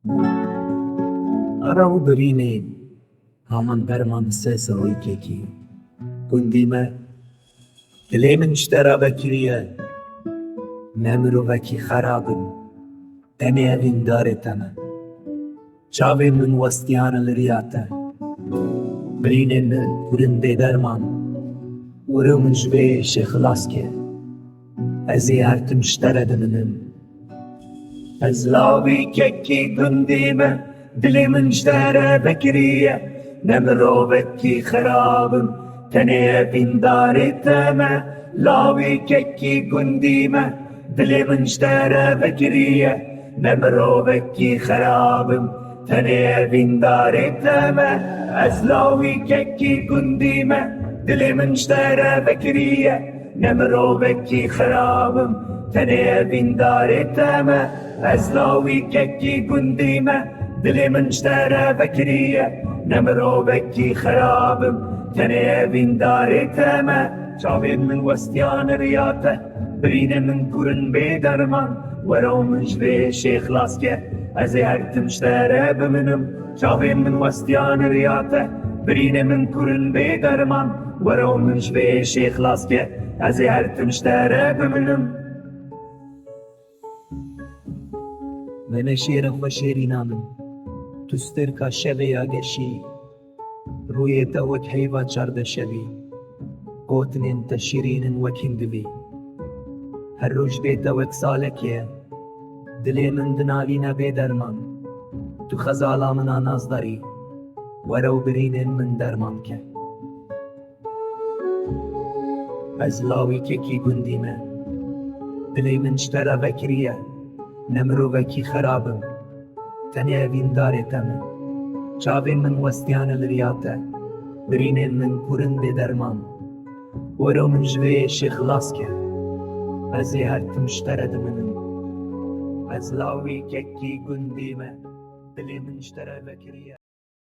Araw birînên haman derman se salekê gundî me dilê min ji te re vekirî ne mirovekî xerab in tenê evîndarê te me çavên min westiyane li riya te birînên min kurin bê derman warê min ji vê şê xilas ke ez ê her tim ji te re biminim ez lawikekî gundî me dilê min ji te re vekirî ne mirovekî xerab in tenê evîndarê te me lawikekî gundî me dilê min ji te re vekirî ne mirovekî xerab in tenê evîndarê te me ez lawikekî gundî me dilê min ji te re vekirî ne mirovekî xerab in tenê evîndarê te me ez lawikekî gundî me dilê min ji te re vekirî ne mirovekî xerab in tenê evîndarê te me çavên min westiyane riya te birînên min kurin bê derman were min ji vê şê xilas ke ez ê her tim ji te re biminim çavên min westiyane riya te birînên min kurin bê derman were min ji vê şê xilas ke ez ê her tim ji te re biminim Veneşêre xwe şêrîna min tu stêrka şevê ya geşî Rûyê te wek heyva çardeşevî Gotinên te şîrînin wek hingivî her roj bê te wek salekê dilê min dinalîne bê derman tu xezala mina nazdarî were û birînên min derman ke ez lawikekî gundî me dilê min ji te re vekirî ne mirovekî xerab in tenê evîndarê te me çavên min westiyane li riya te birînên min kurin bê derman were min ji vê şê xilas ke ez ê her tim ji te re biminim ez lawikekî gundî me dilê min ji te re vekirî